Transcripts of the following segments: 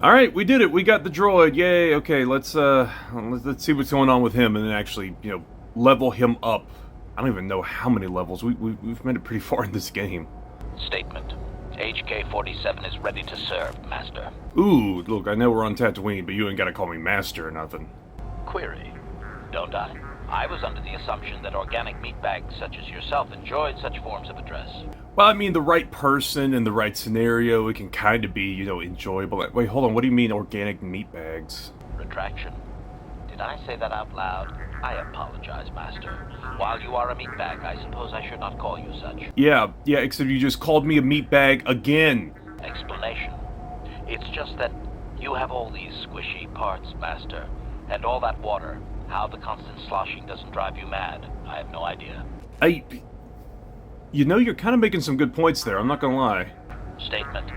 All right, we did it. We got the droid. Yay. Okay, let's see what's going on with him and then actually, level him up. I don't even know how many levels. We've made it pretty far in this game. Statement. HK-47 is ready to serve, Master. Ooh, look, I know we're on Tatooine, but you ain't gotta call me Master or nothing. Query. Don't I? I was under the assumption that organic meatbags such as yourself enjoyed such forms of address. Well, I mean, the right person in the right scenario, it can kind of be, enjoyable. Wait, hold on, what do you mean organic meat bags? Retraction. Did I say that out loud? I apologize, Master. While you are a meatbag, I suppose I should not call you such. Yeah, except you just called me a meat bag again. Explanation. It's just that you have all these squishy parts, Master. And all that water. How the constant sloshing doesn't drive you mad, I have no idea. You're kind of making some good points there, I'm not gonna lie. Statement.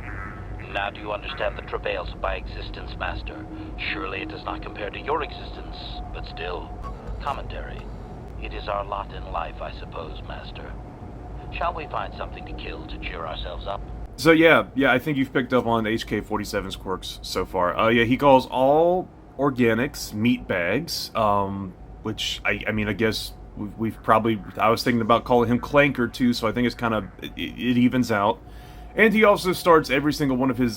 Now do you understand the travails of my existence, Master? Surely it does not compare to your existence, but still. Commentary. It is our lot in life, I suppose, Master. Shall we find something to kill to cheer ourselves up? So yeah, I think you've picked up on HK-47's quirks so far. Yeah, he calls all organics meat bags, which, I mean, I guess we've probably, I was thinking about calling him Clanker too, so I think it's kind of, it evens out. And he also starts every single one of his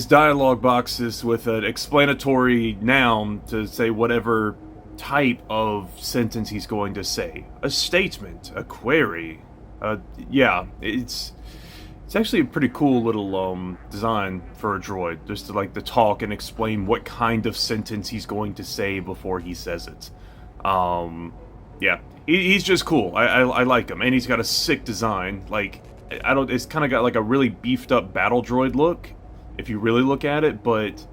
dialogue boxes with an explanatory noun to say whatever type of sentence he's going to say. A statement, a query. Yeah, it's actually a pretty cool little design for a droid, just to talk and explain what kind of sentence he's going to say before he says it. Yeah, he's just cool. I like him, and he's got a sick design. It's kind of got like a really beefed up battle droid look, if you really look at it, but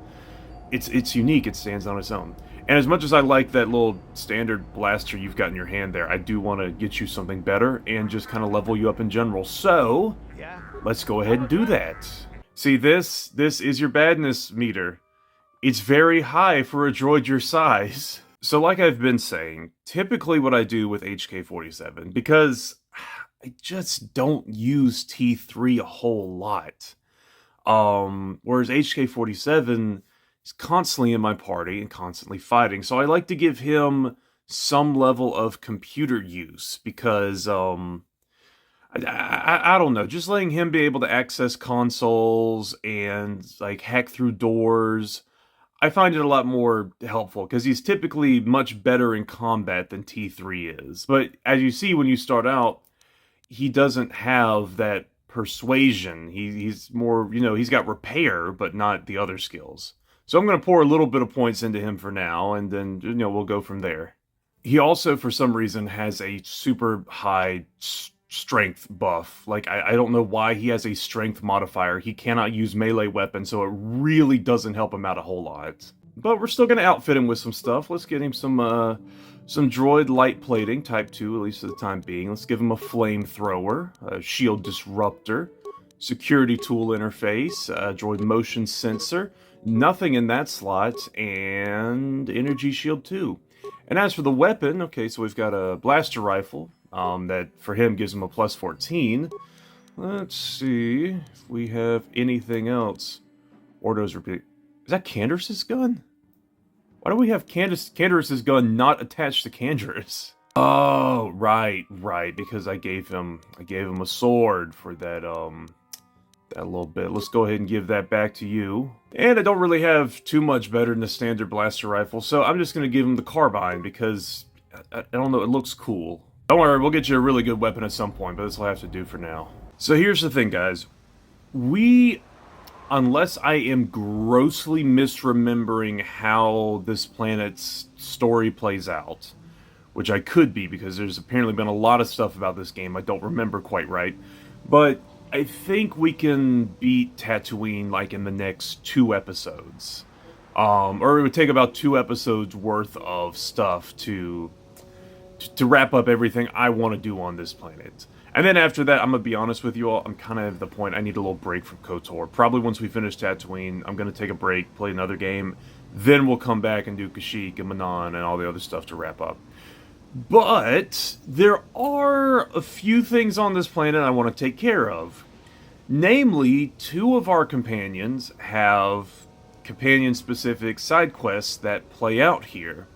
it's unique. It stands on its own. And as much as I like that little standard blaster you've got in your hand there, I do want to get you something better and just kind of level you up in general. So, let's go ahead and do that. See, this is your badness meter. It's very high for a droid your size. So like I've been saying, typically what I do with HK-47, because I just don't use T3 a whole lot, whereas HK-47 is constantly in my party and constantly fighting, so I like to give him some level of computer use, because, I don't know, just letting him be able to access consoles and, hack through doors, I find it a lot more helpful, because he's typically much better in combat than T3 is. But as you see when you start out, he doesn't have that persuasion. He's more, he's got repair, but not the other skills. So I'm going to pour a little bit of points into him for now, and then, we'll go from there. He also, for some reason, has a super high strength buff. I don't know why he has a strength modifier. He cannot use melee weapons, so it really doesn't help him out a whole lot. But we're still going to outfit him with some stuff. Let's get him some droid light plating, type 2, at least for the time being. Let's give him a flamethrower, a shield disruptor, security tool interface, a droid motion sensor, nothing in that slot, and energy shield 2. And as for the weapon, okay, so we've got a blaster rifle, that for him gives him a plus 14. Let's see if we have anything else. Ordo's repeat. Is that Canderous' gun? Why do we have Canderous' gun not attached to Canderous? Oh, right, because I gave him a sword for that little bit. Let's go ahead and give that back to you. And I don't really have too much better than the standard blaster rifle, so I'm just going to give him the carbine, because, I don't know, it looks cool. Don't worry, we'll get you a really good weapon at some point, but this will have to do for now. So here's the thing, guys. Unless I am grossly misremembering how this planet's story plays out, which I could be, because there's apparently been a lot of stuff about this game I don't remember quite right, but I think we can beat Tatooine, in the next 2 episodes. Or it would take about 2 episodes worth of stuff to wrap up everything I want to do on this planet. And then after that, I'm going to be honest with you all, I'm kind of at the point I need a little break from KOTOR. Probably once we finish Tatooine, I'm going to take a break, play another game, then we'll come back and do Kashyyyk and Manon and all the other stuff to wrap up. But there are a few things on this planet I want to take care of. Namely, two of our companions have companion-specific side quests that play out here.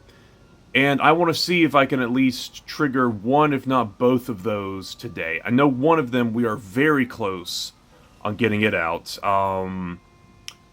And I want to see if I can at least trigger one, if not both of those today. I know one of them we are very close on getting it out. And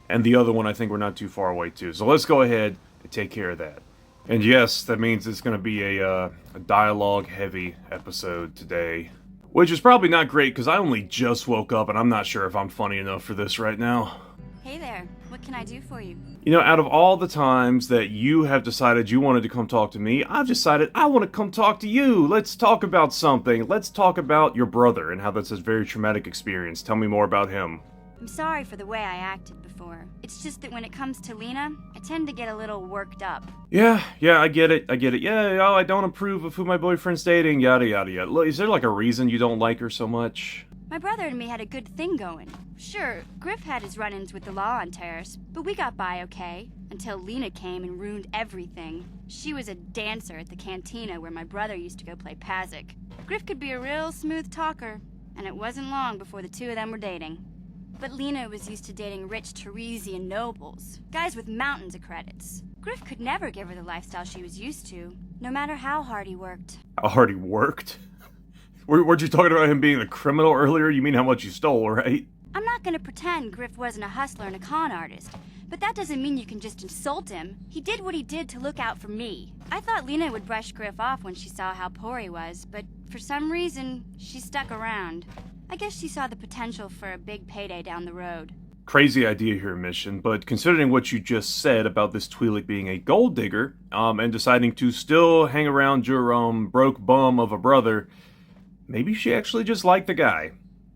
the other one I think we're not too far away too. So let's go ahead and take care of that. And yes, that means it's going to be a dialogue-heavy episode today. Which is probably not great because I only just woke up and I'm not sure if I'm funny enough for this right now. Hey there, what can I do for you? You know, out of all the times that you have decided you wanted to come talk to me, I've decided I want to come talk to you. Let's talk about something. Let's talk about your brother and how that's a very traumatic experience. Tell me more about him. I'm sorry for the way I acted before. It's just that when it comes to Lena, I tend to get a little worked up. Yeah, I get it. Yeah, oh, I don't approve of who my boyfriend's dating, yada, yada, yada. Look, is there like a reason you don't like her so much? My brother and me had a good thing going. Sure, Griff had his run-ins with the law on Terrace, but we got by okay. Until Lena came and ruined everything. She was a dancer at the cantina where my brother used to go play Pazik. Griff could be a real smooth talker, and it wasn't long before the two of them were dating. But Lena was used to dating rich Teresian nobles, guys with mountains of credits. Griff could never give her the lifestyle she was used to, no matter how hard he worked. How hard he worked? Weren't you talking about him being a criminal earlier? You mean how much you stole, right? I'm not gonna pretend Griff wasn't a hustler and a con artist, but that doesn't mean you can just insult him. He did what he did to look out for me. I thought Lena would brush Griff off when she saw how poor he was, but for some reason, she stuck around. I guess she saw the potential for a big payday down the road. Crazy idea here, Mission, but considering what you just said about this Twi'lek being a gold digger, and deciding to still hang around your, broke bum of a brother, maybe she actually just liked the guy.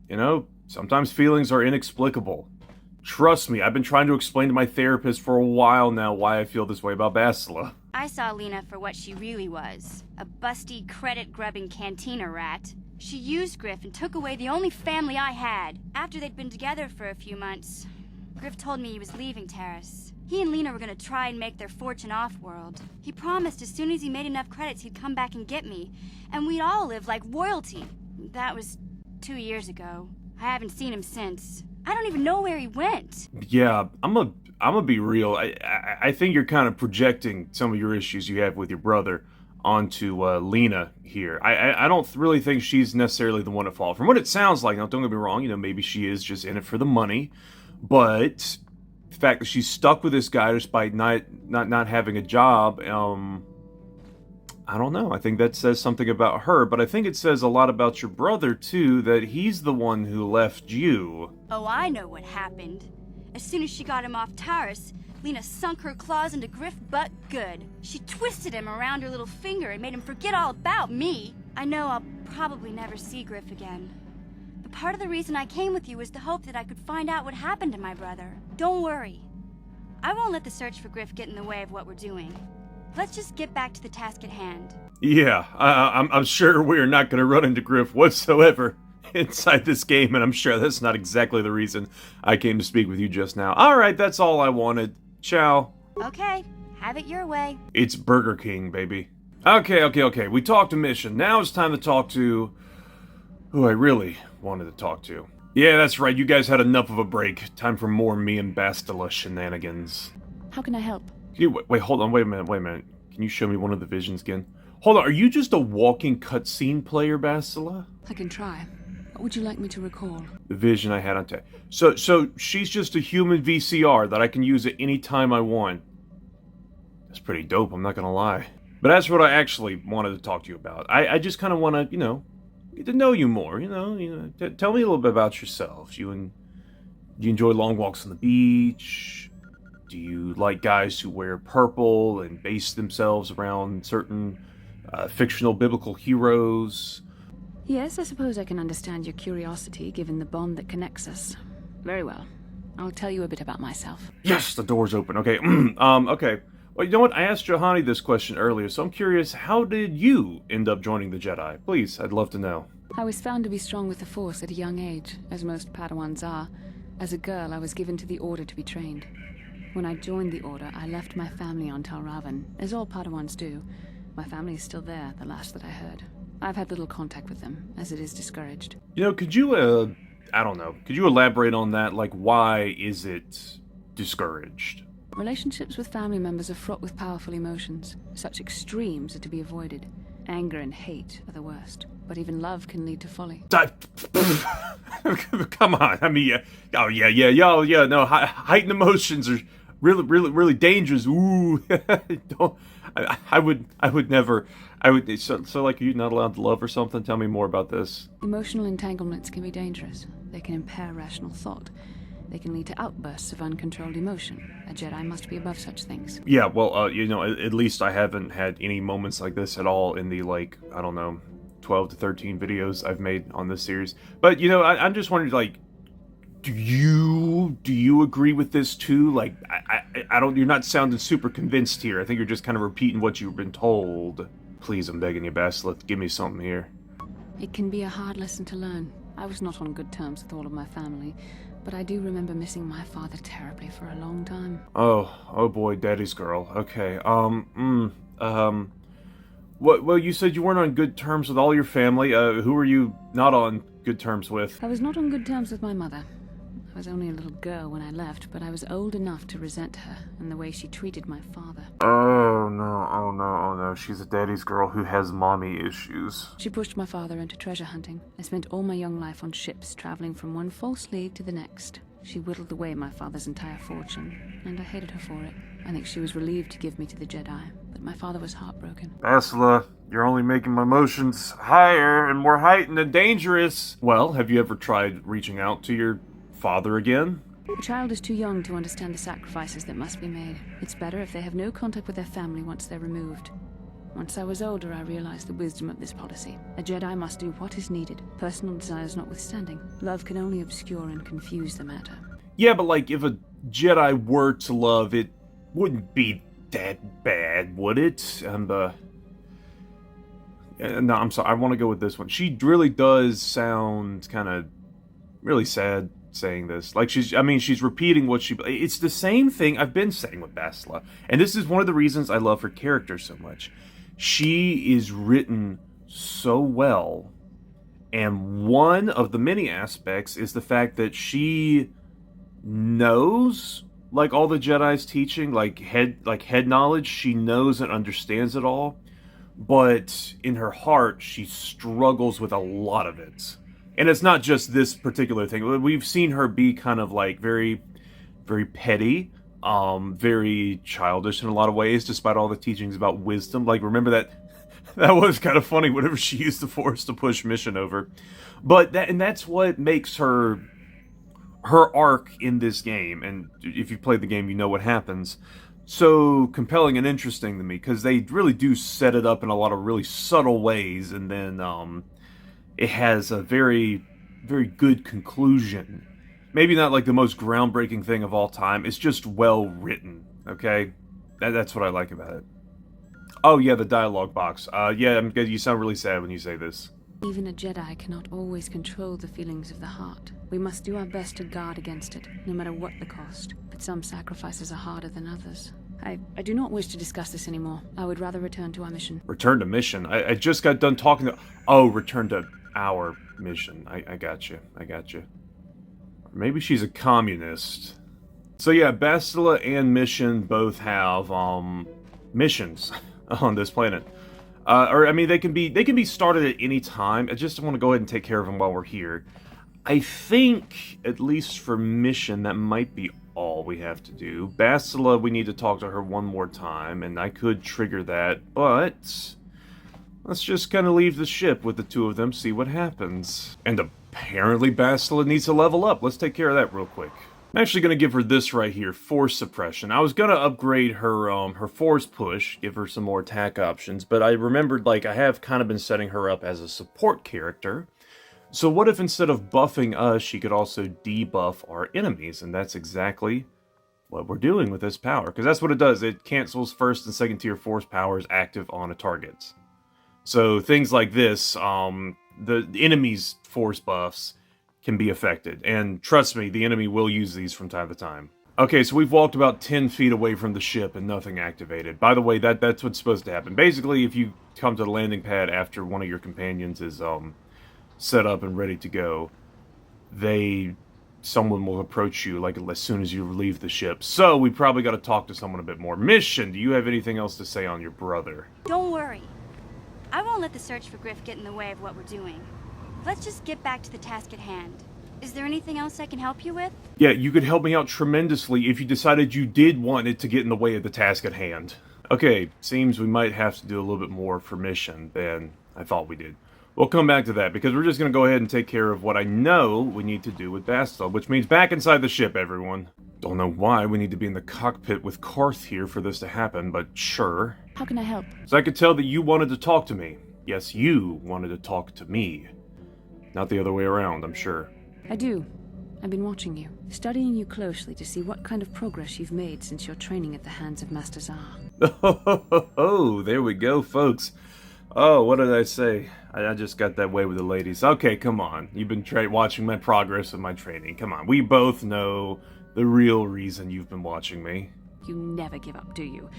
You know, sometimes feelings are inexplicable. Trust me, I've been trying to explain to my therapist for a while now why I feel this way about Bastila. I saw Lena for what she really was. A busty, credit-grubbing cantina rat. She used Griff and took away the only family I had. After they'd been together for a few months, Griff told me he was leaving Terrace. He and Lena were gonna try and make their fortune off-world. He promised as soon as he made enough credits he'd come back and get me, and we'd all live like royalty. That was 2 years ago. I haven't seen him since. I don't even know where he went. Yeah, I'm gonna be real. I think you're kind of projecting some of your issues you have with your brother onto Lena here. I don't really think she's necessarily the one at fault. From what it sounds like, now don't get me wrong, you know, maybe she is just in it for the money, but the fact that she's stuck with this guy despite not having a job, I don't know. I think that says something about her, but I think it says a lot about your brother too, that he's the one who left you. Oh, I know what happened. As soon as she got him off Taurus, Lena sunk her claws into Griff butt good. She twisted him around her little finger and made him forget all about me. I know I'll probably never see Griff again. But part of the reason I came with you was the hope that I could find out what happened to my brother. Don't worry. I won't let the search for Griff get in the way of what we're doing. Let's just get back to the task at hand. Yeah, I'm sure we're not going to run into Griff whatsoever inside this game, and I'm sure that's not exactly the reason I came to speak with you just now. Alright, that's all I wanted. Ciao. Okay, have it your way. It's Burger King, baby. Okay. We talked to Mission. Now it's time to talk to who I really wanted to talk to. Yeah, that's right. You guys had enough of a break. Time for more me and Bastila shenanigans. How can I help? Wait, hold on. Wait a minute. Can you show me one of the visions again? Hold on. Are you just a walking cutscene player, Bastila? I can try. What would you like me to recall? The vision I had on So she's just a human VCR that I can use at any time I want. That's pretty dope, I'm not gonna lie. But that's what I actually wanted to talk to you about. I just kind of want to, get to know you more, tell me a little bit about yourself. Do you enjoy long walks on the beach? Do you like guys who wear purple and base themselves around certain fictional biblical heroes? Yes, I suppose I can understand your curiosity, given the bond that connects us. Very well. I'll tell you a bit about myself. Yes, the door's open. Okay, okay. Well, you know what? I asked Johanny this question earlier, so I'm curious, how did you end up joining the Jedi? Please, I'd love to know. I was found to be strong with the Force at a young age, as most Padawans are. As a girl, I was given to the Order to be trained. When I joined the Order, I left my family on Tal Ravan, as all Padawans do. My family is still there, the last that I heard. I've had little contact with them, as it is discouraged. Could you, I don't know. Could you elaborate on that? Like, why is it discouraged? Relationships with family members are fraught with powerful emotions. Such extremes are to be avoided. Anger and hate are the worst, but even love can lead to folly. Come on. I mean, yeah. Oh, yeah. No, heightened emotions are really dangerous. Ooh. Don't. I would never. So like, you're not allowed to love or something? Tell me more about this. Emotional entanglements can be dangerous. They can impair rational thought. They can lead to outbursts of uncontrolled emotion. A Jedi must be above such things. Yeah, well, at least I haven't had any moments like this at all in the, like, I don't know, 12 to 13 videos I've made on this series. But, I'm just wondering, like, do you agree with this too? Like, I don't, you're not sounding super convinced here. I think you're just kind of repeating what you've been told. Please, I'm begging you, Bastila, give me something here. It can be a hard lesson to learn. I was not on good terms with all of my family, but I do remember missing my father terribly for a long time. Oh boy, daddy's girl. Okay, well, you said you weren't on good terms with all your family. Who were you not on good terms with? I was not on good terms with my mother. I was only a little girl when I left, but I was old enough to resent her and the way she treated my father. Oh no, she's a daddy's girl who has mommy issues. She pushed my father into treasure hunting. I spent all my young life on ships, traveling from one false league to the next. She whittled away my father's entire fortune, and I hated her for it. I think she was relieved to give me to the Jedi, but my father was heartbroken. Bastila, you're only making my emotions higher and more heightened and dangerous. Well, have you ever tried reaching out to your father again? A child is too young to understand the sacrifices that must be made. It's better if they have no contact with their family once they're removed. Once I was older, I realized the wisdom of this policy. A Jedi must do what is needed, personal desires notwithstanding. Love can only obscure and confuse the matter. Yeah, but like, if a Jedi were to love, it wouldn't be that bad, would it? And, no, I'm sorry, I want to go with this one. She really does sound kind of really sad saying this. Like, she's repeating what it's the same thing I've been saying with Bastila. And this is one of the reasons I love her character so much. She is written so well. And one of the many aspects is the fact that she knows, like, all the Jedi's teaching, like head knowledge. She knows and understands it all. But in her heart, she struggles with a lot of it. And it's not just this particular thing. We've seen her be kind of like very, very petty, very childish in a lot of ways, despite all the teachings about wisdom. Like, remember that was kind of funny whenever she used the Force to push Mission over. But that's what makes her arc in this game. And if you played the game, you know what happens. So compelling and interesting to me, because they really do set it up in a lot of really subtle ways, and then it has a very, very good conclusion. Maybe not like the most groundbreaking thing of all time. It's just well written, okay? That's what I like about it. Oh yeah, the dialogue box. Yeah, you sound really sad when you say this. Even a Jedi cannot always control the feelings of the heart. We must do our best to guard against it, no matter what the cost. But some sacrifices are harder than others. I do not wish to discuss this anymore. I would rather return to our mission. Return to mission? I just got done talking to... Oh, return to our mission. I got you. Maybe she's a communist. So yeah, Bastila and Mission both have missions on this planet. They can be started at any time. I just want to go ahead and take care of them while we're here. I think, at least for Mission, that might be all we have to do. Bastila, we need to talk to her one more time, and I could trigger that, but let's just kind of leave the ship with the two of them, see what happens. And apparently Bastila needs to level up. Let's take care of that real quick. I'm actually going to give her this right here, Force Suppression. I was going to upgrade her Force Push, give her some more attack options, but I remembered, like, I have kind of been setting her up as a support character. So what if instead of buffing us, she could also debuff our enemies? And that's exactly what we're doing with this power. Because that's what it does. It cancels first and second tier force powers active on a target. So things like this, the enemy's force buffs can be affected. And trust me, the enemy will use these from time to time. Okay, so we've walked about 10 feet away from the ship and nothing activated. By the way, that's what's supposed to happen. Basically, if you come to the landing pad after one of your companions is... set up and ready to go, someone will approach you, like, as soon as you leave the ship. So, we probably got to talk to someone a bit more. Mission, do you have anything else to say on your brother? Don't worry. I won't let the search for Griff get in the way of what we're doing. Let's just get back to the task at hand. Is there anything else I can help you with? Yeah, you could help me out tremendously if you decided you did want it to get in the way of the task at hand. Okay, seems we might have to do a little bit more for Mission than I thought we did. We'll come back to that, because we're just going to go ahead and take care of what I know we need to do with Bastila, which means back inside the ship, everyone. Don't know why we need to be in the cockpit with Karth here for this to happen, but sure. How can I help? So I could tell that you wanted to talk to me. Yes, you wanted to talk to me. Not the other way around, I'm sure. I do. I've been watching you, studying you closely to see what kind of progress you've made since your training at the hands of Master Zar. Oh, there we go, folks. Oh, what did I say? I just got that way with the ladies. Okay, come on. You've been watching my progress of my training. Come on, we both know the real reason you've been watching me. You never give up, do you?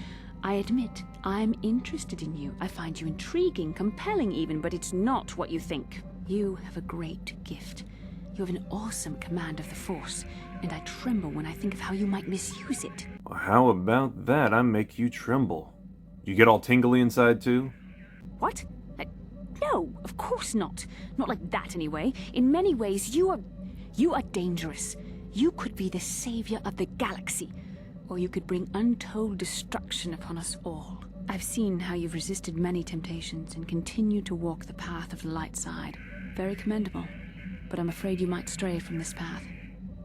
I admit, I'm interested in you. I find you intriguing, compelling even, but it's not what you think. You have a great gift. You have an awesome command of the Force, and I tremble when I think of how you might misuse it. Well, how about that? I make you tremble. You get all tingly inside, too? What? No, of course not. Not like that, anyway. In many ways, you are dangerous. You could be the savior of the galaxy, or you could bring untold destruction upon us all. I've seen how you've resisted many temptations and continue to walk the path of the light side. Very commendable. But I'm afraid you might stray from this path.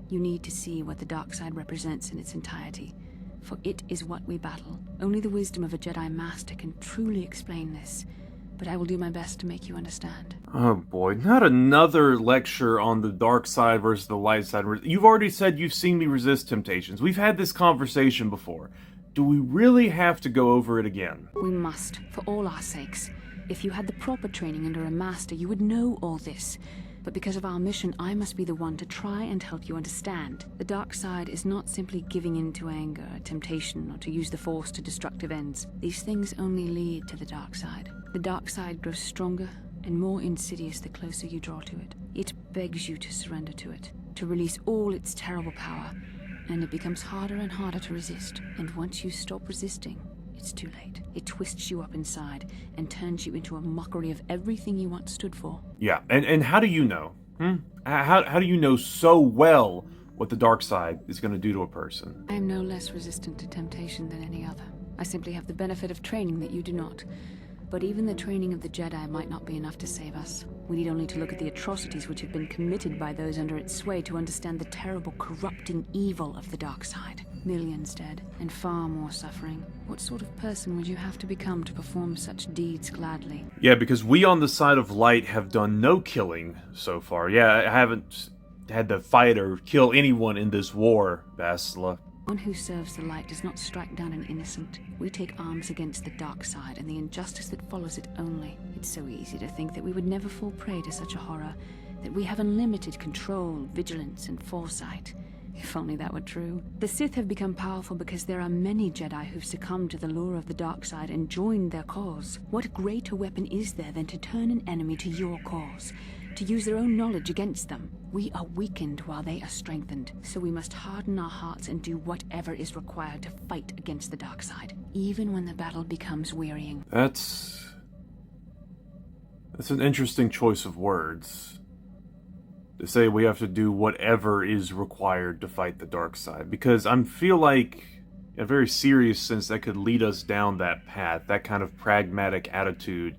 You need to see what the dark side represents in its entirety, for it is what we battle. Only the wisdom of a Jedi Master can truly explain this, but I will do my best to make you understand. Oh boy, not another lecture on the dark side versus the light side. You've already said you've seen me resist temptations. We've had this conversation before. Do we really have to go over it again? We must, for all our sakes. If you had the proper training under a master, you would know all this. But because of our mission, I must be the one to try and help you understand. The dark side is not simply giving in to anger, temptation, or to use the Force to destructive ends. These things only lead to the dark side. The dark side grows stronger and more insidious the closer you draw to it. It begs you to surrender to it, to release all its terrible power, and it becomes harder and harder to resist. And once you stop resisting, it's too late. It twists you up inside and turns you into a mockery of everything you once stood for. Yeah, and how do you know? How do you know so well what the dark side is going to do to a person? I am no less resistant to temptation than any other. I simply have the benefit of training that you do not. But even the training of the Jedi might not be enough to save us. We need only to look at the atrocities which have been committed by those under its sway to understand the terrible, corrupting evil of the dark side. Millions dead, and far more suffering. What sort of person would you have to become to perform such deeds gladly? Yeah, because we on the side of light have done no killing so far. Yeah, I haven't had to fight or kill anyone in this war, Bastila. One who serves the light does not strike down an innocent. We take arms against the dark side and the injustice that follows it only. It's so easy to think that we would never fall prey to such a horror, that we have unlimited control, vigilance, and foresight. If only that were true. The Sith have become powerful because there are many Jedi who've succumbed to the lure of the dark side and joined their cause. What greater weapon is there than to turn an enemy to your cause? To use their own knowledge against them? We are weakened while they are strengthened, so we must harden our hearts and do whatever is required to fight against the dark side, even when the battle becomes wearying. That's an interesting choice of words. To say we have to do whatever is required to fight the dark side, because I feel like, in a very serious sense, that could lead us down that path, that kind of pragmatic attitude,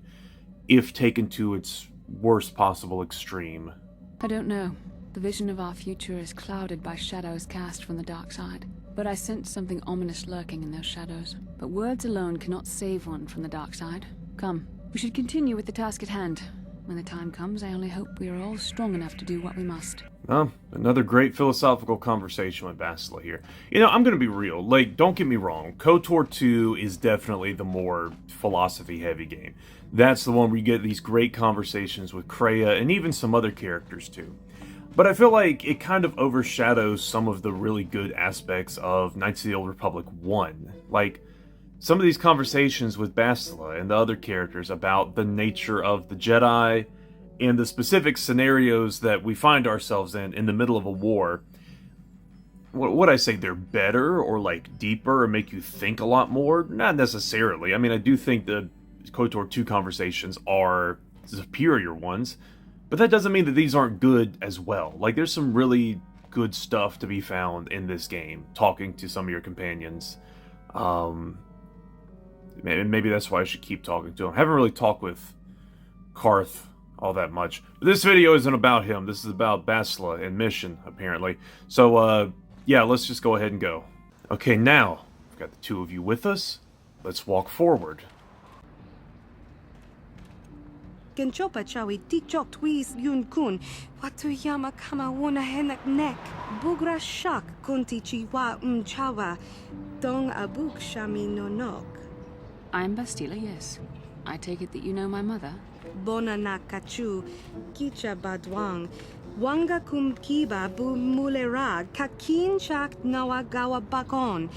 if taken to its worst possible extreme. I don't know. The vision of our future is clouded by shadows cast from the dark side. But I sense something ominous lurking in those shadows. But words alone cannot save one from the dark side. Come, we should continue with the task at hand. When the time comes, I only hope we are all strong enough to do what we must. Well, another great philosophical conversation with Bastila here. You know, I'm gonna be real. Like, don't get me wrong. KOTOR 2 is definitely the more philosophy-heavy game. That's the one where you get these great conversations with Kreia and even some other characters too. But I feel like it kind of overshadows some of the really good aspects of Knights of the Old Republic 1. Like, some of these conversations with Bastila and the other characters about the nature of the Jedi and the specific scenarios that we find ourselves in the middle of a war, would I say they're better or like deeper or make you think a lot more? Not necessarily. I mean, I do think the KOTOR 2 conversations are superior ones, but that doesn't mean that these aren't good as well. Like, there's some really good stuff to be found in this game, talking to some of your companions. Maybe that's why I should keep talking to him. I haven't really talked with Karth all that much. But this video isn't about him. This is about Bastila and mission, apparently. So, yeah, let's just go ahead and go. Okay, now, we've got the two of you with us. Let's walk forward. Genchopa chawi tichok twis yun kun. Watuyama kama wona henak nek. Bugra shak kunti chiwa chawa. Dong abuk shami nonok. I'm Bastila, yes. I take it that you know my mother? Bona na kachu. Kicha badwang. Wanga kum kiba bu mulera. Kakin chak nawagawa bakon.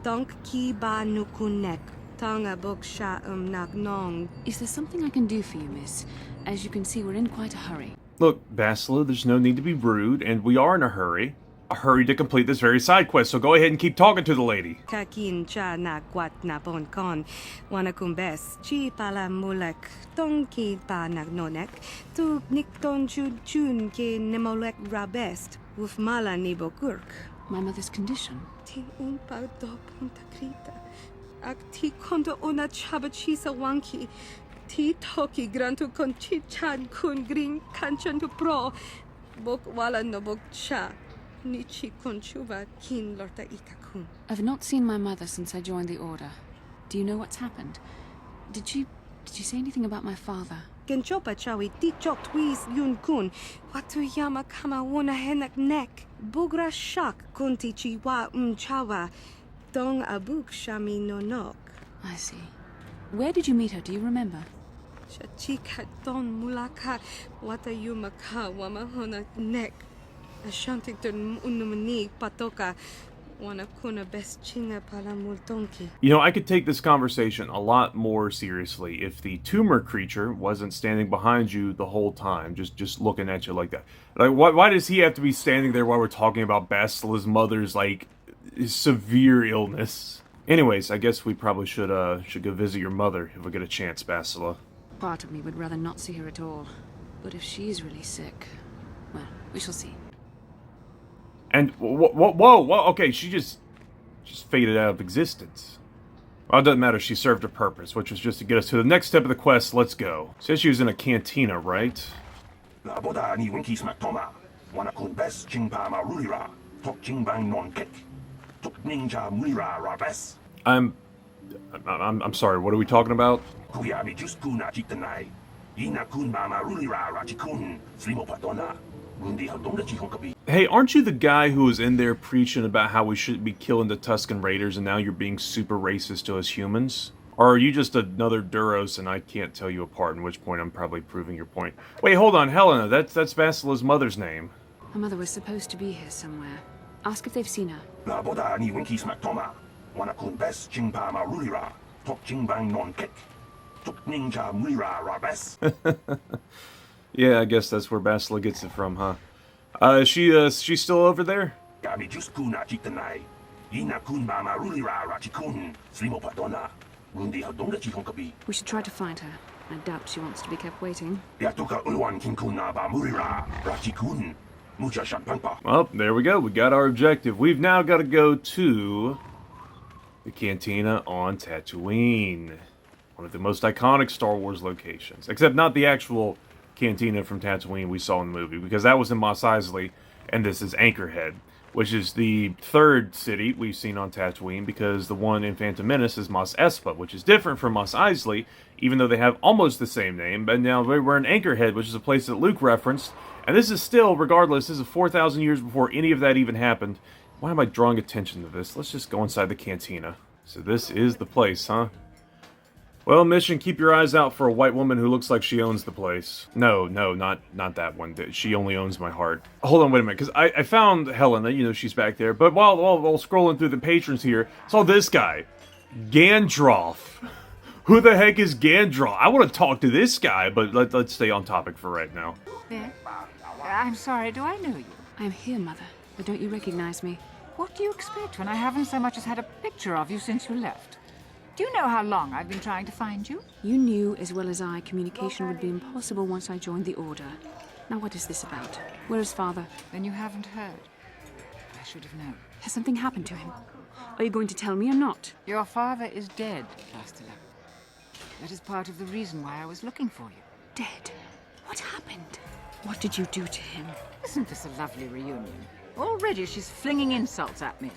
Donk kiba nukunek. Tonga boksha nagnong. Is there something I can do for you, miss? As you can see, we're in quite a hurry. Look, Bastila, there's no need to be rude, and we are in a hurry. A hurry to complete this very side quest, so go ahead and keep talking to the lady. Kakin cha na kwat na bon kon. Wana kumbes. Chi pala mulek. Tong ki pa nagnonek. Tu nikton chun chun ke nemolek rabest. Uf mala ni bokurk. My mother's condition? Tin un pa do punta krita. Ak ti kondo ona chaba chisa wanki. Ti toki grantu kon chi chan kun green kanchan tu pro. Bok wala no bok cha. Nichi kon chuva kin lorta itakun. I've not seen my mother since I joined the Order. Do you know what's happened? Did you say anything about my father? Genchopa chawi ti chok twis yun kun. Watuyama kama wona henak nek. Bugra shak kunti chiwa chawa. Dong abuk shami nonok. I see. Where did you meet her? Do you remember? Chachika don mulaka. Watayumaka wamahona nek. Ashantington unumani patoka. Wana kuna best chinga pala multonki. You know, I could take this conversation a lot more seriously if the tumor creature wasn't standing behind you the whole time, just looking at you like that. Like, why does he have to be standing there while we're talking about Bastila's mother's, like, severe illness? Anyways, I guess we probably should go visit your mother if we get a chance, Bastila. Part of me would rather not see her at all. But if she's really sick, well, we shall see. And whoa, okay, she just faded out of existence. Well, it doesn't matter, she served her purpose, which was just to get us to the next step of the quest. Let's go. Says she was in a cantina, right? I'm sorry, what are we talking about? Hey, aren't you the guy who was in there preaching about how we shouldn't be killing the Tusken Raiders and now you're being super racist to us humans? Or are you just another Duros and I can't tell you apart, in which point I'm probably proving your point? Wait, hold on, Helena, that's Bastila's mother's name. Her mother was supposed to be here somewhere. Ask if they've seen her. Yeah, I guess that's where Bastila gets it from, huh? Is she still over there? We should try to find her. I doubt she wants to be kept waiting. Well, there we go. We got our objective. We've now got to go to the cantina on Tatooine. One of the most iconic Star Wars locations. Except not the actual cantina from Tatooine we saw in the movie, because that was in Mos Eisley, and this is Anchorhead, which is the third city we've seen on Tatooine, because the one in Phantom Menace is Mos Espa, which is different from Mos Eisley, even though they have almost the same name. But now we're in Anchorhead, which is a place that Luke referenced, and this is still, regardless, this is 4,000 years before any of that even happened. Why am I drawing attention to this? Let's just go inside the cantina. So this is the place, huh? Well, mission, keep your eyes out for a white woman who looks like she owns the place. No, not that one. She only owns my heart. Hold on, wait a minute, because I found Helena, you know, she's back there. But while scrolling through the patrons here, saw this guy, Gandroff, Who the heck is Gandroff? I want to talk to this guy, but let's stay on topic for right now. There? I'm sorry, do I know you? I'm here, Mother, but don't you recognize me? What do you expect when I haven't so much as had a picture of you since you left? Do you know how long I've been trying to find you? You knew as well as I communication would be impossible once I joined the Order. Now what is this about? Where is Father? Then you haven't heard. I should have known. Has something happened to him? Are you going to tell me or not? Your father is dead, Bastila. That is part of the reason why I was looking for you. Dead? What happened? What did you do to him? Isn't this a lovely reunion? Already she's flinging insults at me.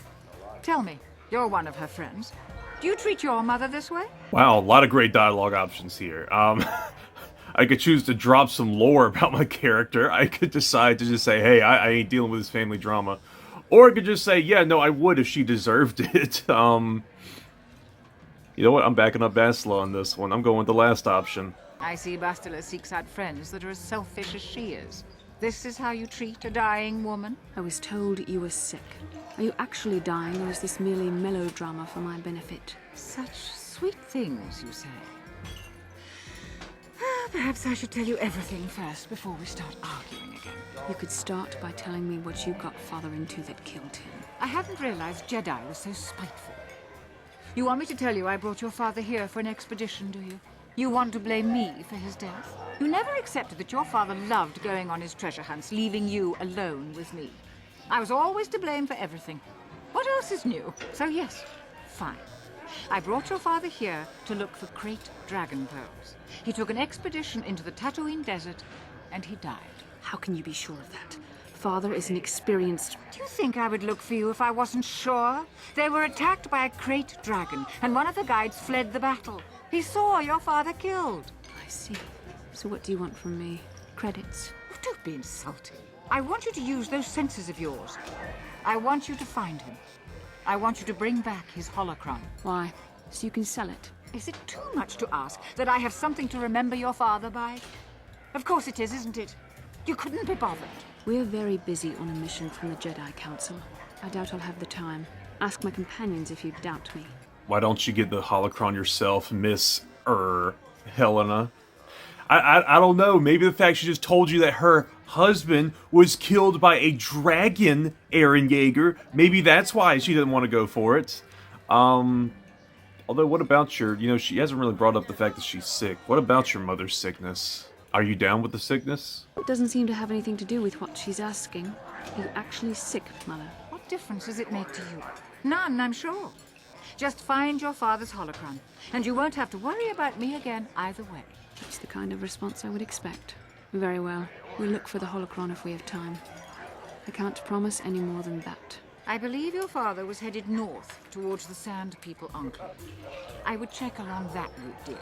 Tell me, you're one of her friends. Do you treat your mother this way? Wow, a lot of great dialogue options here. I could choose to drop some lore about my character. I could decide to just say, hey, I ain't dealing with this family drama. Or I could just say, yeah, no, I would if she deserved it. You know what? I'm backing up Bastila on this one. I'm going with the last option. I see Bastila seeks out friends that are as selfish as she is. This is how you treat a dying woman? I was told you were sick. Are you actually dying, or is this merely melodrama for my benefit? Such sweet things, you say. Perhaps I should tell you everything first before we start arguing again. You could start by telling me what you got Father into that killed him. I hadn't realized Jedi was so spiteful. You want me to tell you I brought your father here for an expedition, do you? You want to blame me for his death? You never accepted that your father loved going on his treasure hunts, leaving you alone with me. I was always to blame for everything. What else is new? So yes, fine. I brought your father here to look for great dragon pearls. He took an expedition into the Tatooine desert, and he died. How can you be sure of that? Father is an experienced... Do you think I would look for you if I wasn't sure? They were attacked by a great dragon, and one of the guides fled the battle. He saw your father killed. I see. So what do you want from me? Credits? Oh, don't be insulting. I want you to use those senses of yours. I want you to find him. I want you to bring back his holocron. Why? So you can sell it? Is it too much to ask that I have something to remember your father by? Of course it is, isn't it? You couldn't be bothered. We're very busy on a mission from the Jedi Council. I doubt I'll have the time. Ask my companions if you doubt me. Why don't you get the holocron yourself, Miss Helena? I don't know. Maybe the fact she just told you that her husband was killed by a dragon, Eren Yeager. Maybe that's why she didn't want to go for it. Although, what about your... You know, she hasn't really brought up the fact that she's sick. What about your mother's sickness? Are you down with the sickness? It doesn't seem to have anything to do with what she's asking. Are you actually sick, Mother? What difference does it make to you? None, I'm sure. Just find your father's holocron, and you won't have to worry about me again either way. That's the kind of response I would expect. Very well. We'll look for the holocron if we have time. I can't promise any more than that. I believe your father was headed north towards the Sand People Enclave. I would check along that route, dear.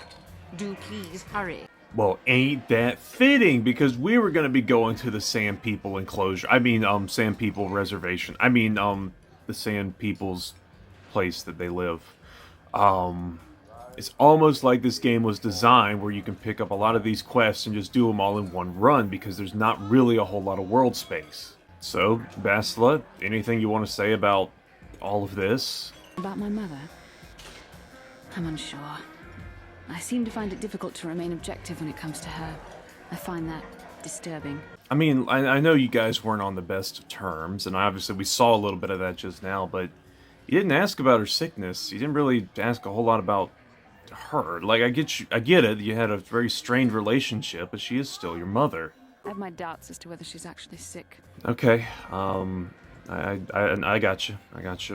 Do please hurry. Well, ain't that fitting, because we were going to be going to the Sand People enclosure. I mean, Sand People reservation. I mean, the Sand People's place that they live. It's almost like this game was designed where you can pick up a lot of these quests and just do them all in one run, because there's not really a whole lot of world space. So, Bastila, anything you want to say about all of this? About my mother? I'm unsure. I seem to find it difficult to remain objective when it comes to her. I find that disturbing. I mean, I know you guys weren't on the best of terms, and obviously we saw a little bit of that just now, but you didn't ask about her sickness. You didn't really ask a whole lot about her. Like, I get it, you had a very strained relationship, but she is still your mother. I have my doubts as to whether she's actually sick. Okay, I got you.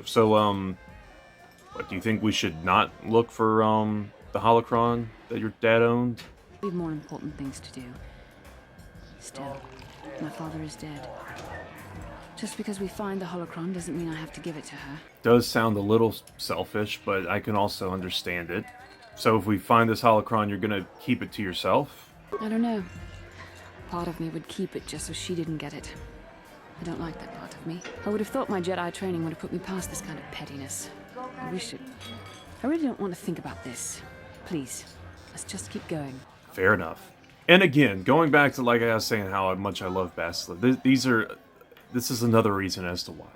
So, what, do you think we should not look for, the holocron that your dad owned? We have more important things to do. Still, my father is dead. Just because we find the holocron doesn't mean I have to give it to her. Does sound a little selfish, but I can also understand it. So if we find this holocron, you're gonna keep it to yourself? I don't know. Part of me would keep it just so she didn't get it. I don't like that part of me. I would have thought my Jedi training would have put me past this kind of pettiness. I really don't want to think about this. Please, let's just keep going. Fair enough. And again, going back to, like I was saying, how much I love Bastila. This is another reason as to why.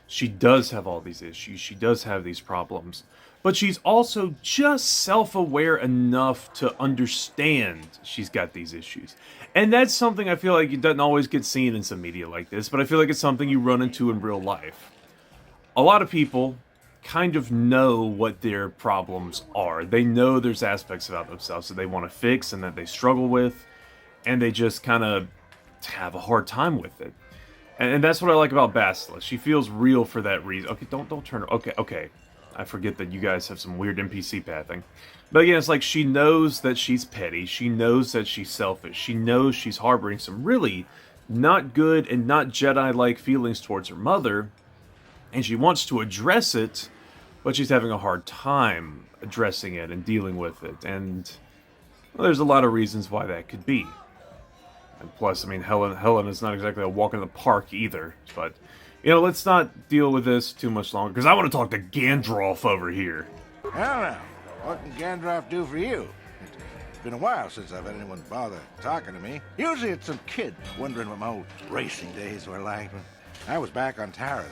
She does have all these issues. She does have these problems. But she's also just self-aware enough to understand she's got these issues. And that's something I feel like it doesn't always get seen in some media like this, but I feel like it's something you run into in real life. A lot of people kind of know what their problems are. They know there's aspects about themselves that they want to fix and that they struggle with, and they just kind of have a hard time with it. And that's what I like about Bastila. She feels real for that reason. Okay, don't turn her. Okay. I forget that you guys have some weird NPC pathing. But again, it's like she knows that she's petty. She knows that she's selfish. She knows she's harboring some really not good and not Jedi-like feelings towards her mother. And she wants to address it, but she's having a hard time addressing it and dealing with it. And well, there's a lot of reasons why that could be. And plus, I mean, Helena's not exactly a walk in the park either. But, you know, let's not deal with this too much longer, because I want to talk to Gandroff over here. Well, now, what can Gandroff do for you? It's been a while since I've had anyone bother talking to me. Usually it's some kid wondering what my old racing days were like. But I was back on Taris.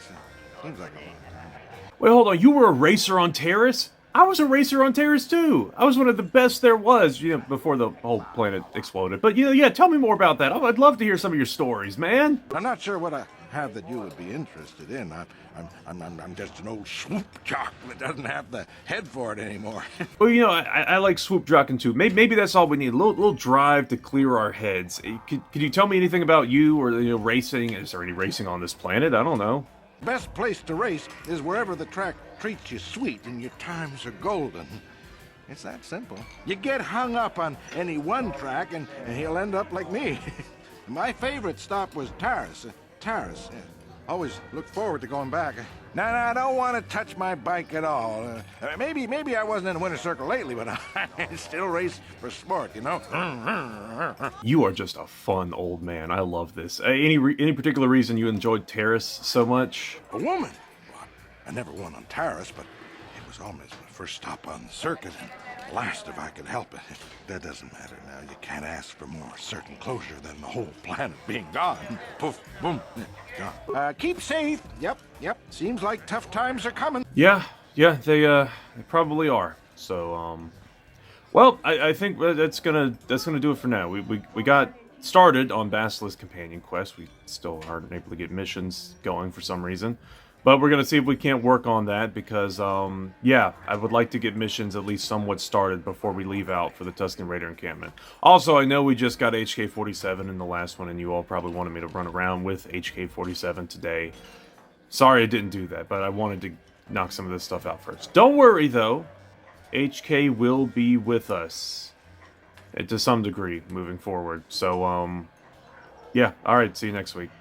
Seems like a long time. Wait, hold on. You were a racer on Taris? I was a racer on Taris too. I was one of the best there was, you know, before the whole planet exploded. But, you know, yeah, tell me more about that. I'd love to hear some of your stories, man. I'm not sure what I have that you would be interested in. I'm just an old swoop jock that doesn't have the head for it anymore. Well, you know, I like swoop jocking too. Maybe that's all we need. A little drive to clear our heads. Could you tell me anything about you or, you know, racing? Is there any racing on this planet? I don't know. Best place to race is wherever the track treats you sweet and your times are golden. It's that simple. You get hung up on any one track and he'll end up like me. My favorite stop was Taris. Taris. Yeah. Always look forward to going back. No, I don't want to touch my bike at all. Maybe I wasn't in a winter circle lately, but I still race for sport, you know? You are just a fun old man. I love this. Any particular reason you enjoyed Taris so much? A woman? Well, I never won on Taris, but it was almost my first stop on the circuit, and last if I could help it. That doesn't matter now. You can't ask for more certain closure than the whole planet being gone. Poof, boom, gone. Keep safe. Yep. Seems like tough times are coming. Yeah, they probably are. So, well, I think that's gonna do it for now. We got started on Bastila's companion quest. We still aren't able to get missions going for some reason. But we're going to see if we can't work on that because, yeah, I would like to get missions at least somewhat started before we leave out for the Tusken Raider encampment. Also, I know we just got HK-47 in the last one, and you all probably wanted me to run around with HK-47 today. Sorry I didn't do that, but I wanted to knock some of this stuff out first. Don't worry, though. HK will be with us to some degree moving forward. So, yeah, alright, see you next week.